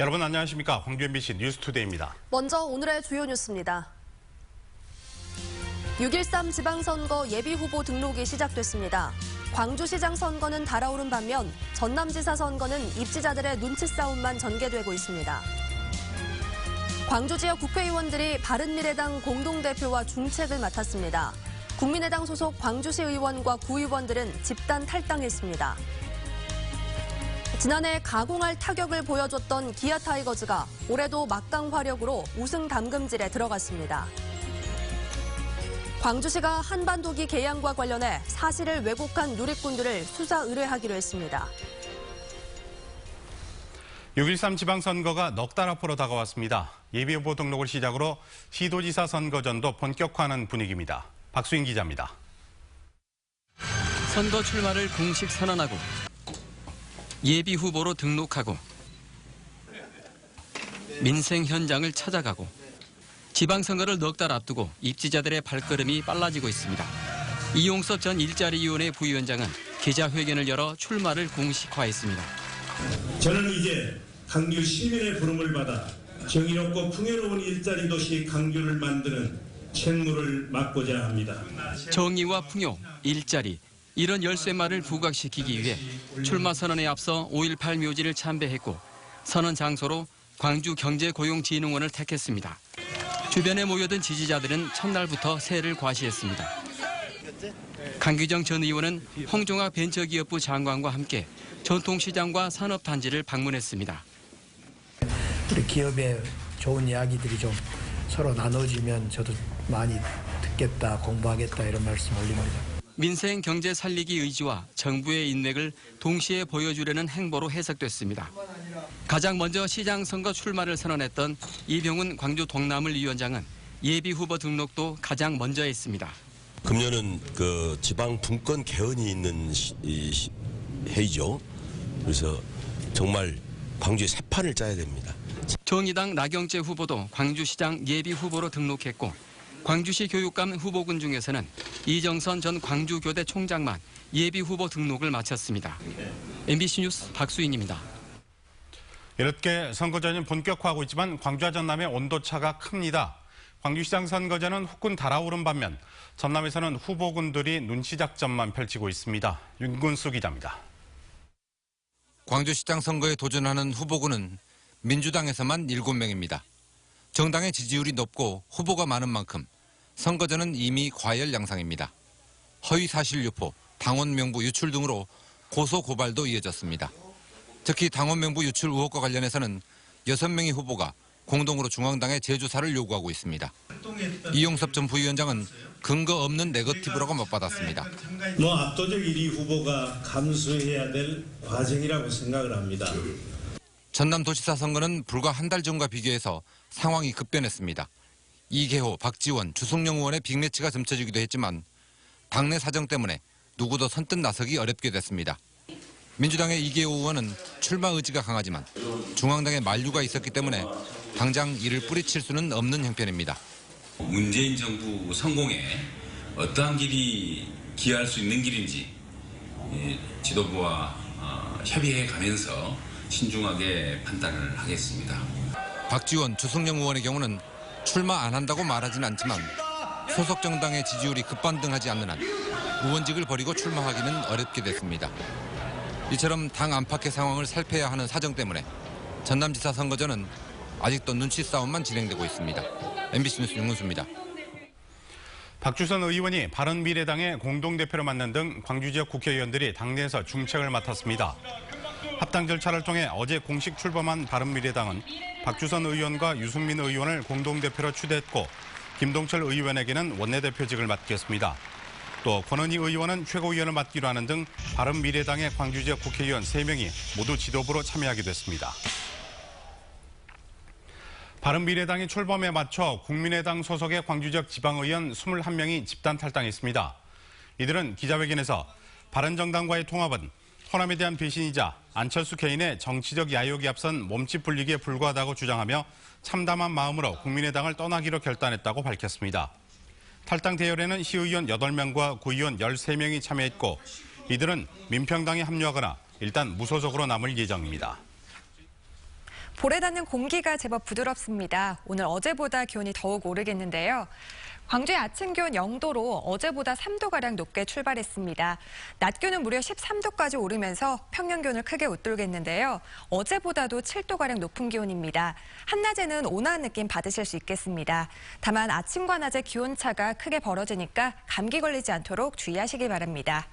여러분 안녕하십니까? 광주 MBC 뉴스투데이입니다. 먼저 오늘의 주요 뉴스입니다. 6.13 지방선거 예비후보 등록이 시작됐습니다. 광주시장 선거는 달아오른 반면 전남지사 선거는 입지자들의 눈치 싸움만 전개되고 있습니다. 광주 지역 국회의원들이 바른미래당 공동대표와 중책을 맡았습니다. 국민의당 소속 광주시 의원과 구의원들은 집단 탈당했습니다. 지난해 가공할 타격을 보여줬던 기아 타이거즈가 올해도 막강 화력으로 우승 담금질에 들어갔습니다. 광주시가 한반도기 개양과 관련해 사실을 왜곡한 누리꾼들을 수사 의뢰하기로 했습니다. 6.13 지방선거가 넉 달 앞으로 다가왔습니다. 예비후보 등록을 시작으로 시도지사 선거전도 본격화하는 분위기입니다. 박수인 기자입니다. 선거 출마를 공식 선언하고 예비후보로 등록하고 민생 현장을 찾아가고 지방선거를 넉 달 앞두고 입지자들의 발걸음이 빨라지고 있습니다. 이용섭 전 일자리위원회 부위원장은 기자회견을 열어 출마를 공식화했습니다. 저는 이제 광주 시민의 부름을 받아 정의롭고 풍요로운 일자리 도시 광주를 만드는 책무를 맡고자 합니다. 정의와 풍요, 일자리, 이런 열쇠말을 부각시키기 위해 출마 선언에 앞서 5.18 묘지를 참배했고 선언 장소로 광주경제고용진흥원을 택했습니다. 주변에 모여든 지지자들은 첫날부터 새해를 과시했습니다. 강규정 전 의원은 홍종학 벤처기업부 장관과 함께 전통시장과 산업단지를 방문했습니다. 우리 기업의 좋은 이야기들이 좀 서로 나눠지면 저도 많이 듣겠다, 공부하겠다 이런 말씀 올립니다. 민생 경제 살리기 의지와 정부의 인맥을 동시에 보여주려는 행보로 해석됐습니다. 가장 먼저 시장 선거 출마를 선언했던 이병훈 광주 동남을 위원장은 예비후보 등록도 가장 먼저 했습니다. 금년은 그 지방 분권 개헌이 있는 해이죠. 그래서 정말 광주에 새 판을 짜야 됩니다. 정의당 나경재 후보도 광주시장 예비후보로 등록했고 광주시 교육감 후보군 중에서는 이정선 전 광주교대 총장만 예비후보 등록을 마쳤습니다. MBC 뉴스 박수인입니다. 이렇게 선거전은 본격화하고 있지만 광주와 전남의 온도차가 큽니다. 광주시장 선거전은 후끈 달아오른 반면 전남에서는 후보군들이 눈치작전만 펼치고 있습니다. 윤근수 기자입니다. 광주시장 선거에 도전하는 후보군은 민주당에서만 7명입니다. 정당의 지지율이 높고 후보가 많은 만큼 선거전은 이미 과열 양상입니다. 허위사실 유포, 당원 명부 유출 등으로 고소 고발도 이어졌습니다. 특히 당원 명부 유출 의혹과 관련해서는 6명의 후보가 공동으로 중앙당에 재조사를 요구하고 있습니다. 이용섭 전 부위원장은 근거 없는 네거티브라고 맞받았습니다. 압도적 1위 후보가 감수해야 될 과정이라고 생각을 합니다. 전남도지사 선거는 불과 한 달 전과 비교해서 상황이 급변했습니다. 이계호, 박지원, 주승용 의원의 빅매치가 점쳐지기도 했지만 당내 사정 때문에 누구도 선뜻 나서기 어렵게 됐습니다. 민주당의 이계호 의원은 출마 의지가 강하지만 중앙당의 만류가 있었기 때문에 당장 이를 뿌리칠 수는 없는 형편입니다. 문재인 정부 성공에 어떠한 길이 기여할 수 있는 길인지 지도부와 협의해 가면서 신중하게 판단을 하겠습니다. 박지원, 주승용 의원의 경우는 출마 안 한다고 말하진 않지만 소속 정당의 지지율이 급반등하지 않는 한 의원직을 버리고 출마하기는 어렵게 됐습니다. 이처럼 당 안팎의 상황을 살펴야 하는 사정 때문에 전남지사 선거전은 아직도 눈치 싸움만 진행되고 있습니다. MBC 뉴스 윤근수입니다. 박주선 의원이 바른미래당의 공동대표를 맡는 등 광주 지역 국회의원들이 당내에서 중책을 맡았습니다. 합당 절차를 통해 어제 공식 출범한 바른미래당은 박주선 의원과 유승민 의원을 공동대표로 추대했고 김동철 의원에게는 원내대표직을 맡겼습니다. 또 권은희 의원은 최고위원을 맡기로 하는 등 바른미래당의 광주 지역 국회의원 3명이 모두 지도부로 참여하게 됐습니다. 바른미래당이 출범에 맞춰 국민의당 소속의 광주 지역 지방의원 21명이 집단 탈당했습니다. 이들은 기자회견에서 바른정당과의 통합은 호남에 대한 배신이자 안철수 개인의 정치적 야욕이 앞선 몸집 불리기에 불과하다고 주장하며 참담한 마음으로 국민의당을 떠나기로 결단했다고 밝혔습니다. 탈당 대열에는 시의원 8명과 구의원 13명이 참여했고 이들은 민평당에 합류하거나 일단 무소속으로 남을 예정입니다. 볼에 닿는 공기가 제법 부드럽습니다. 오늘 어제보다 기온이 더욱 오르겠는데요. 광주의 아침 기온 0도로 어제보다 3도가량 높게 출발했습니다. 낮 기온은 무려 13도까지 오르면서 평년 기온을 크게 웃돌겠는데요. 어제보다도 7도가량 높은 기온입니다. 한낮에는 온화한 느낌 받으실 수 있겠습니다. 다만 아침과 낮의 기온차가 크게 벌어지니까 감기 걸리지 않도록 주의하시기 바랍니다.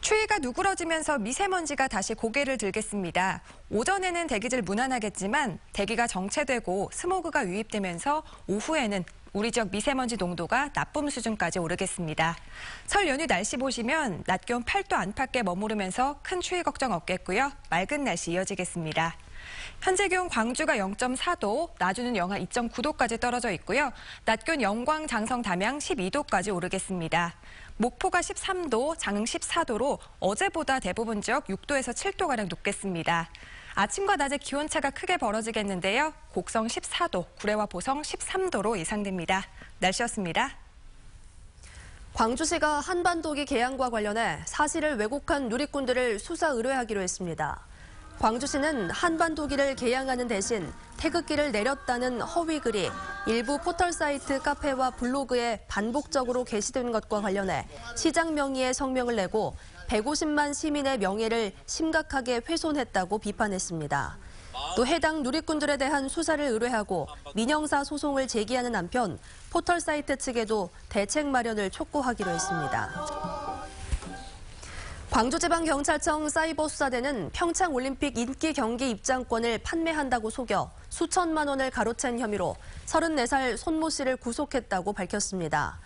추위가 누그러지면서 미세먼지가 다시 고개를 들겠습니다. 오전에는 대기질 무난하겠지만 대기가 정체되고 스모그가 유입되면서 오후에는 우리 지역 미세먼지 농도가 나쁨 수준까지 오르겠습니다. 설 연휴 날씨 보시면 낮 기온 8도 안팎에 머무르면서 큰 추위 걱정 없겠고요. 맑은 날씨 이어지겠습니다. 현재 기온 광주가 0.4도, 나주는 영하 2.9도까지 떨어져 있고요. 낮 기온 영광, 장성, 담양 12도까지 오르겠습니다. 목포가 13도, 장흥 14도로 어제보다 대부분 지역 6도에서 7도가량 높겠습니다. 아침과 낮의 기온차가 크게 벌어지겠는데요. 곡성 14도, 구례와 보성 13도로 예상됩니다. 날씨였습니다. 광주시가 한반도기 개항과 관련해 사실을 왜곡한 누리꾼들을 수사 의뢰하기로 했습니다. 광주시는 한반도기를 개항하는 대신 태극기를 내렸다는 허위 글이 일부 포털 사이트 카페와 블로그에 반복적으로 게시된 것과 관련해 시장 명의의 성명을 내고 150만 시민의 명예를 심각하게 훼손했다고 비판했습니다. 또 해당 누리꾼들에 대한 수사를 의뢰하고 민형사 소송을 제기하는 한편 포털 사이트 측에도 대책 마련을 촉구하기로 했습니다. 광주지방경찰청 사이버수사대는 평창올림픽 인기 경기 입장권을 판매한다고 속여 수천만 원을 가로챈 혐의로 34살 손모 씨를 구속했다고 밝혔습니다.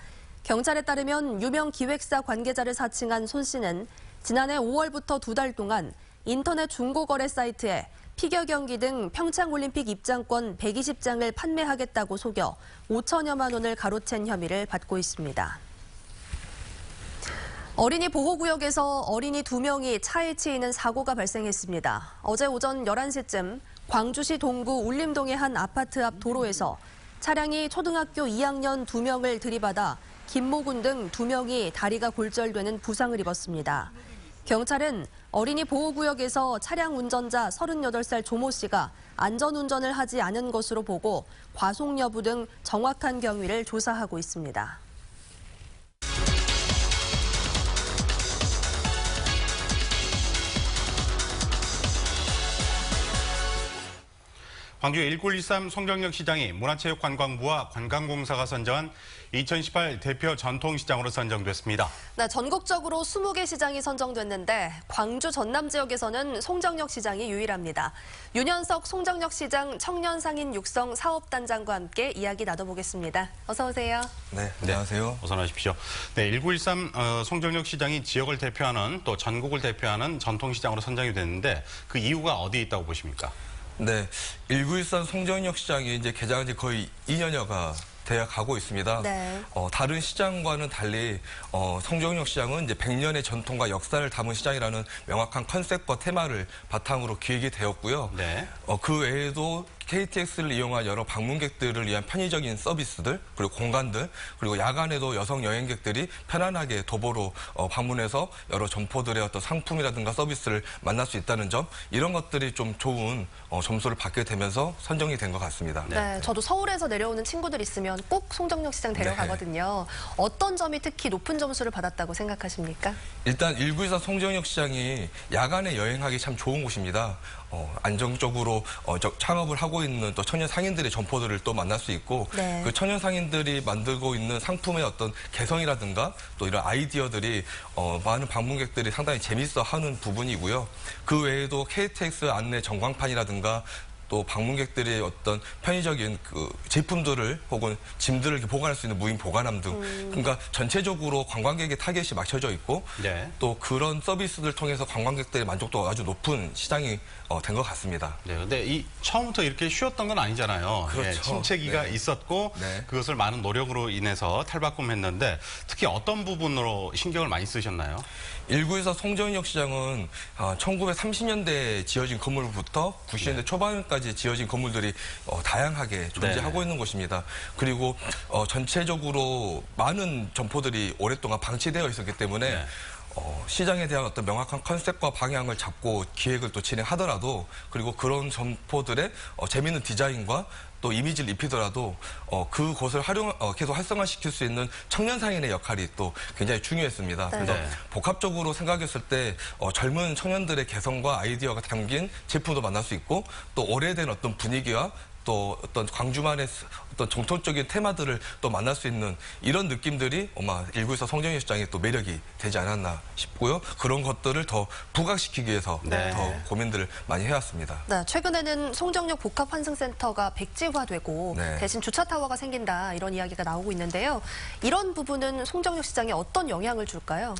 경찰에 따르면 유명 기획사 관계자를 사칭한 손 씨는 지난해 5월부터 2달 동안 인터넷 중고거래 사이트에 피겨 경기 등 평창올림픽 입장권 120장을 판매하겠다고 속여 5천여만 원을 가로챈 혐의를 받고 있습니다. 어린이 보호구역에서 어린이 2명이 차에 치이는 사고가 발생했습니다. 어제 오전 11시쯤 광주시 동구 울림동의 한 아파트 앞 도로에서 차량이 초등학교 2학년 2명을 들이받아 김모군 등 2명이 다리가 골절되는 부상을 입었습니다. 경찰은 어린이 보호구역에서 차량 운전자 38살 조모 씨가 안전운전을 하지 않은 것으로 보고 과속 여부 등 정확한 경위를 조사하고 있습니다. 광주 1913 송정역 시장이 문화체육관광부와 관광공사가 선정한 2018 대표 전통시장으로 선정됐습니다. 네, 전국적으로 20개 시장이 선정됐는데 광주 전남 지역에서는 송정역 시장이 유일합니다. 윤현석 송정역 시장 청년상인 육성 사업단장과 함께 이야기 나눠보겠습니다. 어서 오세요. 네, 안녕하세요. 어서 나오십시오. 네, 1913 송정역 시장이 지역을 대표하는 또 전국을 대표하는 전통시장으로 선정이 됐는데 그 이유가 어디에 있다고 보십니까? 네, 1913 송정역 시장이 이제 개장한 지 거의 2년여가 되어 가고 있습니다. 네. 다른 시장과는 달리 송정역 시장은 이제 100년의 전통과 역사를 담은 시장이라는 명확한 컨셉과 테마를 바탕으로 기획이 되었고요. 네. 그 외에도 KTX를 이용한 여러 방문객들을 위한 편의적인 서비스들, 그리고 공간들, 그리고 야간에도 여성 여행객들이 편안하게 도보로 방문해서 여러 점포들의 어떤 상품이라든가 서비스를 만날 수 있다는 점, 이런 것들이 좀 좋은 점수를 받게 되면서 선정이 된 것 같습니다. 네, 저도 서울에서 내려오는 친구들 있으면 꼭 송정역 시장 데려가거든요. 네. 어떤 점이 특히 높은 점수를 받았다고 생각하십니까? 일단 1914 송정역 시장이 야간에 여행하기 참 좋은 곳입니다. 안정적으로 창업을 하고 있는 또 청년 상인들의 점포들을 또 만날 수 있고, 네. 그 청년 상인들이 만들고 있는 상품의 어떤 개성이라든가 또 이런 아이디어들이 많은 방문객들이 상당히 재밌어 하는 부분이고요. 그 외에도 KTX 안내 전광판이라든가 또 방문객들의 어떤 편의적인 그 제품들을 혹은 짐들을 이렇게 보관할 수 있는 무인 보관함 등, 그러니까 전체적으로 관광객의 타겟이 맞춰져 있고, 네. 또 그런 서비스를 통해서 관광객들의 만족도가 아주 높은 시장이 된 것 같습니다. 네, 근데 처음부터 이렇게 쉬웠던 건 아니잖아요. 그렇죠. 예, 침체기가 네. 있었고 네. 그것을 많은 노력으로 인해서 탈바꿈했는데 특히 어떤 부분으로 신경을 많이 쓰셨나요? 1914 송정역 시장은 1930년대에 지어진 건물부터 90년대 초반까지 지어진 건물들이 다양하게 존재하고 네. 있는 곳입니다. 그리고 전체적으로 많은 점포들이 오랫동안 방치되어 있었기 때문에 네. 시장에 대한 어떤 명확한 컨셉과 방향을 잡고 기획을 또 진행하더라도 그리고 그런 점포들의 재미있는 디자인과 또 이미지를 입히더라도 그곳을 계속 활성화시킬 수 있는 청년 상인의 역할이 또 굉장히 중요했습니다. 네. 그래서 복합적으로 생각했을 때 젊은 청년들의 개성과 아이디어가 담긴 제품도 만날 수 있고 또 오래된 어떤 분위기와 또 어떤 광주만의 어떤 정통적인 테마들을 또 만날 수 있는 이런 느낌들이 아마 1914 송정리 시장의 또 매력이 되지 않았나 싶고요. 그런 것들을 더 부각시키기 위해서 더 고민들을 많이 해왔습니다. 네, 최근에는 송정역 복합환승센터가 백지화되고 대신 주차타워가 생긴다 이런 이야기가 나오고 있는데요. 이런 부분은 송정역 시장에 어떤 영향을 줄까요?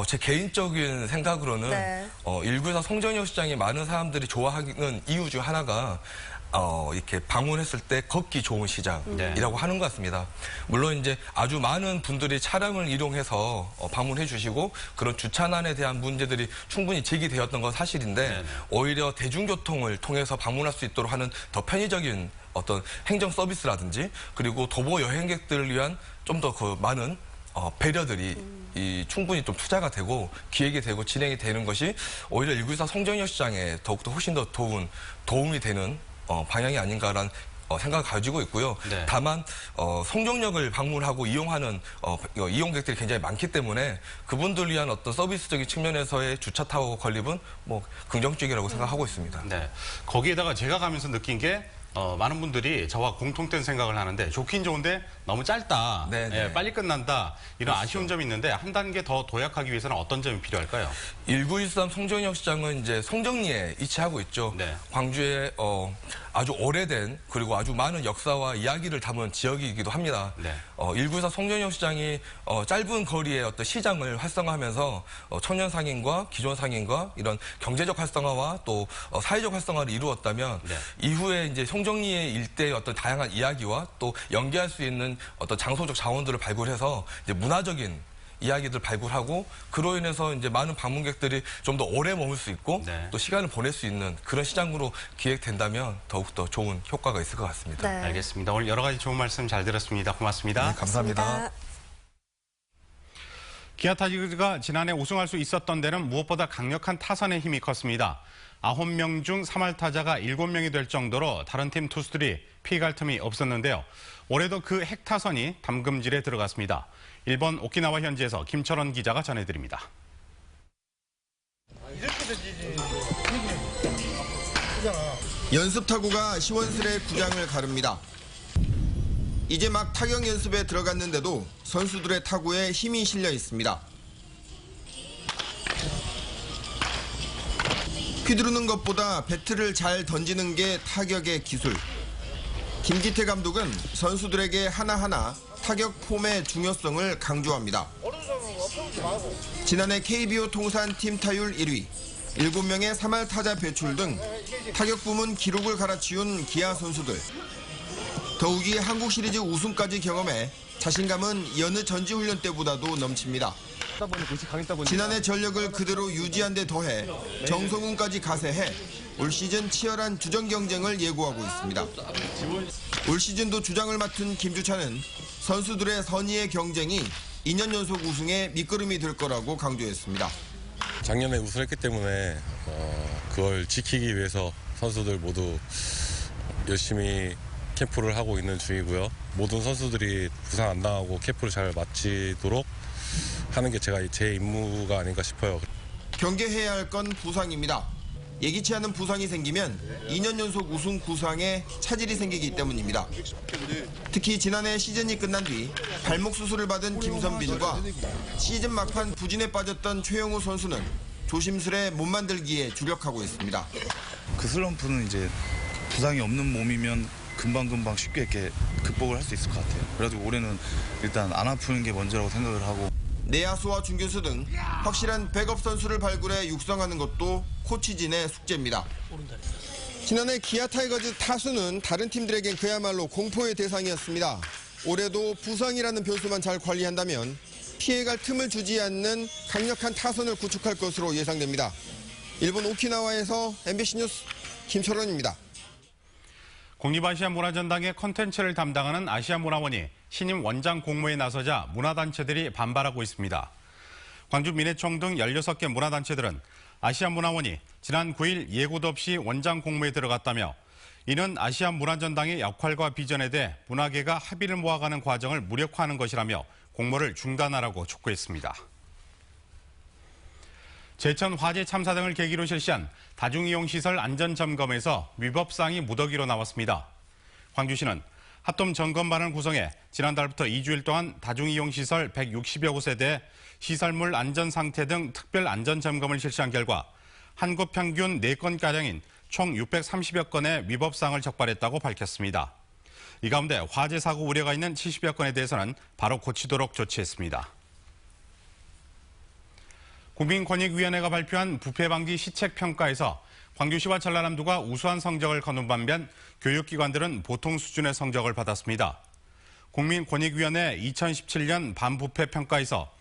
제 개인적인 생각으로는 1914 송정역 시장이 많은 사람들이 좋아하는 이유 중 하나가 이렇게 방문했을 때 걷기 좋은 시장이라고 하는 것 같습니다. 물론 이제 아주 많은 분들이 차량을 이용해서 방문해 주시고 그런 주차난에 대한 문제들이 충분히 제기되었던 건 사실인데 오히려 대중교통을 통해서 방문할 수 있도록 하는 더 편의적인 어떤 행정 서비스라든지 그리고 도보 여행객들을 위한 좀 더 그 많은 배려들이 충분히 좀 투자가 되고 기획이 되고 진행이 되는 것이 오히려 1914 송정역 시장에 더욱더 훨씬 더 도움이 되는 방향이 아닌가라는 생각을 가지고 있고요. 다만 송정역을 방문하고 이용하는 이용객들이 굉장히 많기 때문에 그분들을 위한 어떤 서비스적인 측면에서의 주차타워 건립은 뭐 긍정적이라고 생각하고 있습니다. 네. 거기에다가 제가 가면서 느낀 게 많은 분들이 저와 공통된 생각을 하는데 좋긴 좋은데 너무 짧다, 빨리 끝난다 이런 아쉬운 점이 있는데 한 단계 더 도약하기 위해서는 어떤 점이 필요할까요? 1913 송정역 시장은 이제 송정리에 위치하고 있죠. 광주에 아주 오래된 그리고 아주 많은 역사와 이야기를 담은 지역이기도 합니다. 1914 송정역 시장이 짧은 거리의 어떤 시장을 활성화하면서 청년 상인과 기존 상인과 이런 경제적 활성화와 또 사회적 활성화를 이루었다면 이후에 이제 송정리의 일대의 어떤 다양한 이야기와 또 연계할 수 있는 어떤 장소적 자원들을 발굴해서 이제 문화적인 이야기들 발굴하고 그로 인해서 이제 많은 방문객들이 좀 더 오래 머물 수 있고 또 시간을 보낼 수 있는 그런 시장으로 기획된다면 더욱더 좋은 효과가 있을 것 같습니다. 알겠습니다. 오늘 여러 가지 좋은 말씀 잘 들었습니다. 고맙습니다. 감사합니다. 기아 타이거즈가 지난해 우승할 수 있었던 데는 무엇보다 강력한 타선의 힘이 컸습니다. 9명 중 3할 타자가 7명이 될 정도로 다른 팀 투수들이 피해갈 틈이 없었는데요. 올해도 그 핵타선이 담금질에 들어갔습니다. 일본 오키나와 현지에서 김철원 기자가 전해드립니다. 연습 타구가 시원스레 구장을 가릅니다. 이제 막 타격 연습에 들어갔는데도 선수들의 타구에 힘이 실려 있습니다. 휘두르는 것보다 배트를 잘 던지는 게 타격의 기술. 김기태 감독은 선수들에게 하나하나 타격 폼의 중요성을 강조합니다. 지난해 KBO 통산 팀 타율 1위, 7명의 3할 타자 배출 등 타격 부문 기록을 갈아치운 기아 선수들. 더욱이 한국 시리즈 우승까지 경험해 자신감은 여느 전지훈련 때보다도 넘칩니다. 지난해 전력을 그대로 유지한 데 더해 정성훈까지 가세해 올 시즌 치열한 주전 경쟁을 예고하고 있습니다. 올 시즌도 주장을 맡은 김주찬은 선수들의 선의의 경쟁이 2년 연속 우승에 밑거름이 될 거라고 강조했습니다. 작년에 우승했기 때문에 그걸 지키기 위해서 선수들 모두 열심히 캠프를 하고 있는 중이고요. 모든 선수들이 부상 안 당하고 캠프를 잘 마치도록 하는 게 제 임무가 아닌가 싶어요. 경계해야 할 건 부상입니다. 예기치 않은 부상이 생기면 2년 연속 우승 구상에 차질이 생기기 때문입니다. 특히 지난해 시즌이 끝난 뒤 발목 수술을 받은 김선빈과 시즌 막판 부진에 빠졌던 최영우 선수는 조심스레 몸 만들기에 주력하고 있습니다. 그 슬럼프는 이제 부상이 없는 몸이면 금방금방 쉽게 이렇게 극복을 할 수 있을 것 같아요. 그래도 올해는 일단 안 아프는 게 먼저라고 생각을 하고. 내야수와 중교수 등 확실한 백업 선수를 발굴해 육성하는 것도 코치진의 숙제입니다. 지난해 기아 타이거즈 타수는 다른 팀들에겐 그야말로 공포의 대상이었습니다. 올해도 부상이라는 변수만 잘 관리한다면 피해갈 틈을 주지 않는 강력한 타선을 구축할 것으로 예상됩니다. 일본 오키나와에서 MBC 뉴스 김철원입니다. 국립아시아문화전당의 컨텐츠를 담당하는 아시아문화원이 신임 원장 공모에 나서자 문화단체들이 반발하고 있습니다. 광주민해총 등 16개 문화단체들은 아시안문화원이 지난 9일 예고도 없이 원장 공모에 들어갔다며 이는 아시안문화전당의 역할과 비전에 대해 문화계가 합의를 모아가는 과정을 무력화하는 것이라며 공모를 중단하라고 촉구했습니다. 제천 화재 참사 등을 계기로 실시한 다중이용시설 안전점검에서 위법사항이 무더기로 나왔습니다. 광주시는 합동점검반을 구성해 지난달부터 2주일 동안 다중이용시설 160여 곳에 대해 시설물 안전상태 등 특별 안전점검을 실시한 결과 한 곳 평균 4건가량인 총 630여 건의 위법사항을 적발했다고 밝혔습니다. 이 가운데 화재 사고 우려가 있는 70여 건에 대해서는 바로 고치도록 조치했습니다. 국민권익위원회가 발표한 부패방지 시책평가에서 광주시와 전라남도가 우수한 성적을 거둔 반면 교육기관들은 보통 수준의 성적을 받았습니다. 국민권익위원회 2017년 반부패 평가에서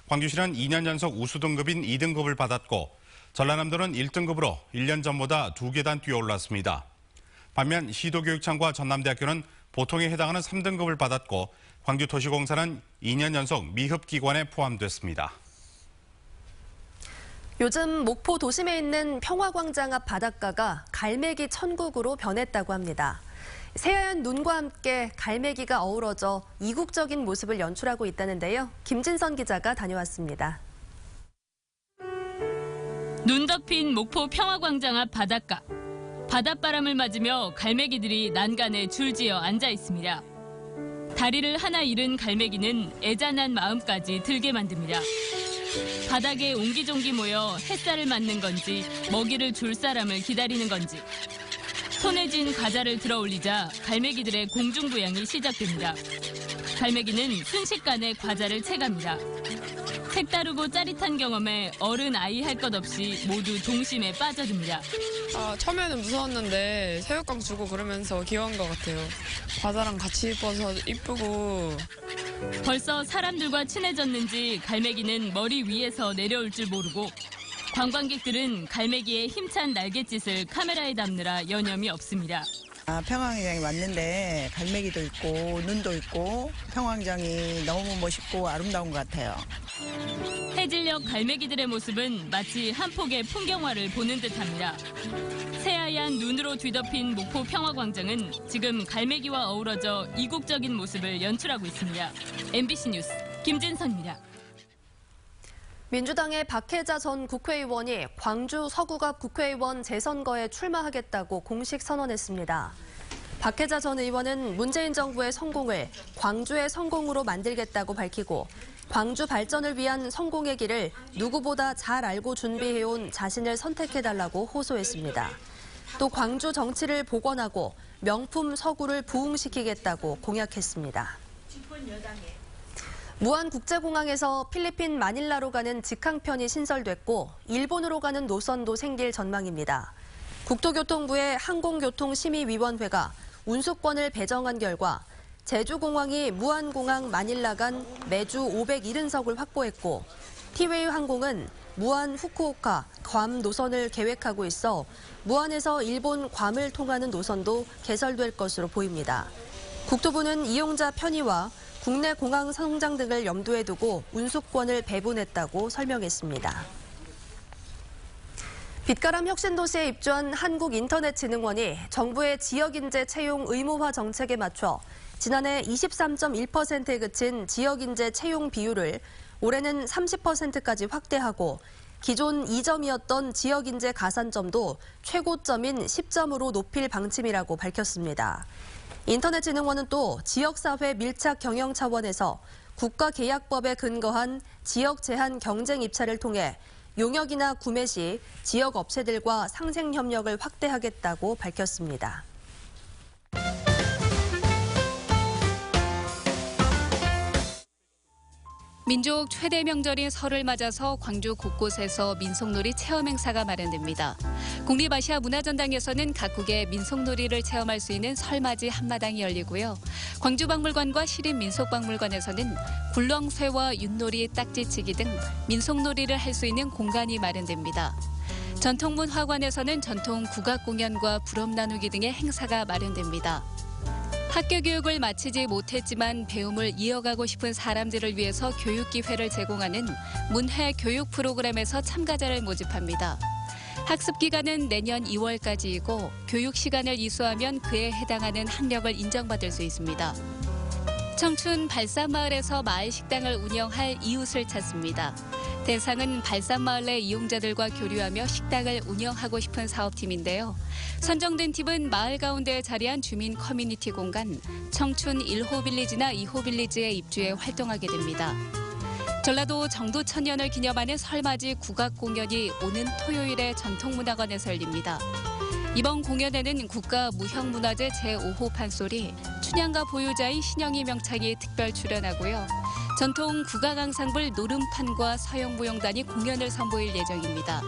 광주시는 2년 연속 우수 등급인 2등급을 받았고 전라남도는 1등급으로 1년 전보다 2계단 뛰어올랐습니다. 반면 시도교육청과 전남대학교는 보통에 해당하는 3등급을 받았고 광주도시공사는 2년 연속 미흡기관에 포함됐습니다. 요즘 목포 도심에 있는 평화광장 앞 바닷가가 갈매기 천국으로 변했다고 합니다. 새하얀 눈과 함께 갈매기가 어우러져 이국적인 모습을 연출하고 있다는데요. 김진선 기자가 다녀왔습니다. 눈 덮인 목포 평화광장 앞 바닷가. 바닷바람을 맞으며 갈매기들이 난간에 줄지어 앉아 있습니다. 다리를 하나 잃은 갈매기는 애잔한 마음까지 들게 만듭니다. 바닥에 옹기종기 모여 햇살을 맞는 건지 먹이를 줄 사람을 기다리는 건지. 손에 쥔 과자를 들어 올리자 갈매기들의 공중부양이 시작됩니다. 갈매기는 순식간에 과자를 채갑니다. 색다르고 짜릿한 경험에 어른 아이 할 것 없이 모두 동심에 빠져듭니다. 처음에는 무서웠는데 새우깡 주고 그러면서 귀여운 것 같아요. 과자랑 같이 입어서 이쁘고. 벌써 사람들과 친해졌는지 갈매기는 머리 위에서 내려올 줄 모르고 관광객들은 갈매기의 힘찬 날갯짓을 카메라에 담느라 여념이 없습니다. 평화광장에 왔는데 갈매기도 있고 눈도 있고 평화광장이 너무 멋있고 아름다운 것 같아요. 해질녘 갈매기들의 모습은 마치 한 폭의 풍경화를 보는 듯합니다. 새하얀 눈으로 뒤덮인 목포 평화광장은 지금 갈매기와 어우러져 이국적인 모습을 연출하고 있습니다. MBC 뉴스 김진선입니다. 민주당의 박혜자 전 국회의원이 광주 서구갑 국회의원 재선거에 출마하겠다고 공식 선언했습니다. 박혜자 전 의원은 문재인 정부의 성공을 광주의 성공으로 만들겠다고 밝히고 광주 발전을 위한 성공의 길을 누구보다 잘 알고 준비해온 자신을 선택해달라고 호소했습니다. 또 광주 정치를 복원하고 명품 서구를 부흥시키겠다고 공약했습니다. 무안국제공항에서 필리핀 마닐라로 가는 직항편이 신설됐고 일본으로 가는 노선도 생길 전망입니다. 국토교통부의 항공교통심의위원회가 운수권을 배정한 결과 제주공항이 무안공항 마닐라 간 매주 570석을 확보했고 티웨이 항공은 무안 후쿠오카, 괌 노선을 계획하고 있어 무안에서 일본 괌을 통하는 노선도 개설될 것으로 보입니다. 국토부는 이용자 편의와 국내 공항 성장 등을 염두에 두고 운수권을 배분했다고 설명했습니다. 빛가람 혁신도시에 입주한 한국인터넷진흥원이 정부의 지역인재 채용 의무화 정책에 맞춰 지난해 23.1%에 그친 지역인재 채용 비율을 올해는 30%까지 확대하고 기존 2점이었던 지역인재 가산점도 최고점인 10점으로 높일 방침이라고 밝혔습니다. 인터넷진흥원은 또 지역사회 밀착 경영 차원에서 국가계약법에 근거한 지역 제한 경쟁 입찰을 통해 용역이나 구매 시 지역 업체들과 상생 협력을 확대하겠다고 밝혔습니다. 민족 최대 명절인 설을 맞아서 광주 곳곳에서 민속놀이 체험 행사가 마련됩니다. 국립아시아문화전당에서는 각국의 민속놀이를 체험할 수 있는 설맞이 한마당이 열리고요. 광주박물관과 시립민속박물관에서는 굴렁쇠와 윷놀이, 딱지치기 등 민속놀이를 할 수 있는 공간이 마련됩니다. 전통문화관에서는 전통 국악공연과 부럽 나누기 등의 행사가 마련됩니다. 학교 교육을 마치지 못했지만 배움을 이어가고 싶은 사람들을 위해서 교육 기회를 제공하는 문해 교육 프로그램에서 참가자를 모집합니다. 학습 기간은 내년 2월까지이고 교육 시간을 이수하면 그에 해당하는 학력을 인정받을 수 있습니다. 청춘 발산마을에서 마을 식당을 운영할 이웃을 찾습니다. 대상은 발산마을 내 이용자들과 교류하며 식당을 운영하고 싶은 사업팀인데요. 선정된 팀은 마을 가운데에 자리한 주민 커뮤니티 공간 청춘 1호 빌리지나 2호 빌리지에 입주해 활동하게 됩니다. 전라도 정도 천년을 기념하는 설맞이 국악 공연이 오는 토요일에 전통문화관에서 열립니다. 이번 공연에는 국가무형문화재 제5호 판소리, 춘향가 보유자인 신영희 명창이 특별 출연하고요. 전통 국악 앙상블 노름판과 서영무용단이 공연을 선보일 예정입니다.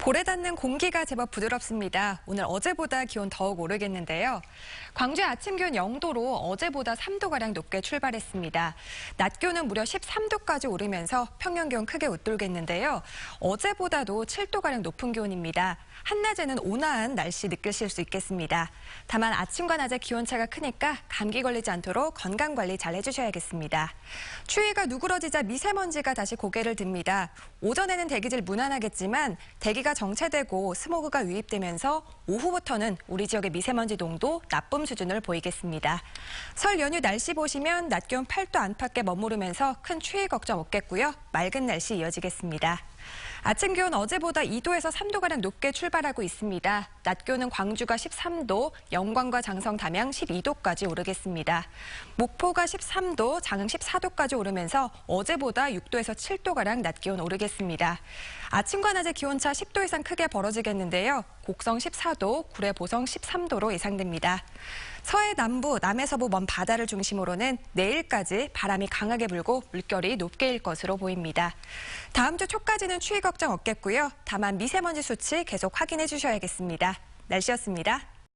볼에 닿는 공기가 제법 부드럽습니다. 오늘 어제보다 기온 더욱 오르겠는데요. 광주의 아침 기온 0도로 어제보다 3도가량 높게 출발했습니다. 낮 기온은 무려 13도까지 오르면서 평년 기온 크게 웃돌겠는데요. 어제보다도 7도가량 높은 기온입니다. 한낮에는 온화한 날씨 느끼실 수 있겠습니다. 다만 아침과 낮의 기온차가 크니까 감기 걸리지 않도록 건강관리 잘 해주셔야겠습니다. 추위가 누그러지자 미세먼지가 다시 고개를 듭니다. 오전에는 대기질 무난하겠지만 대기가 정체되고 스모그가 유입되면서 오후부터는 우리 지역의 미세먼지 농도 나쁨 수준을 보이겠습니다. 설 연휴 날씨 보시면 낮 기온 8도 안팎에 머무르면서 큰 추위 걱정 없겠고요. 맑은 날씨 이어지겠습니다. 아침 기온 어제보다 2도에서 3도가량 높게 출발하고 있습니다. 낮 기온은 광주가 13도, 영광과 장성, 담양 12도까지 오르겠습니다. 목포가 13도, 장흥 14도까지 오르면서 어제보다 6도에서 7도가량 낮 기온 오르겠습니다. 아침과 낮의 기온차 10도 이상 크게 벌어지겠는데요. 곡성 14도, 구례 보성 13도로 예상됩니다. 서해 남부, 남해서부 먼 바다를 중심으로는 내일까지 바람이 강하게 불고 물결이 높게 일 것으로 보입니다. 다음 주 초까지는 추위 걱정 없겠고요. 다만 미세먼지 수치 계속 확인해 주셔야겠습니다. 날씨였습니다.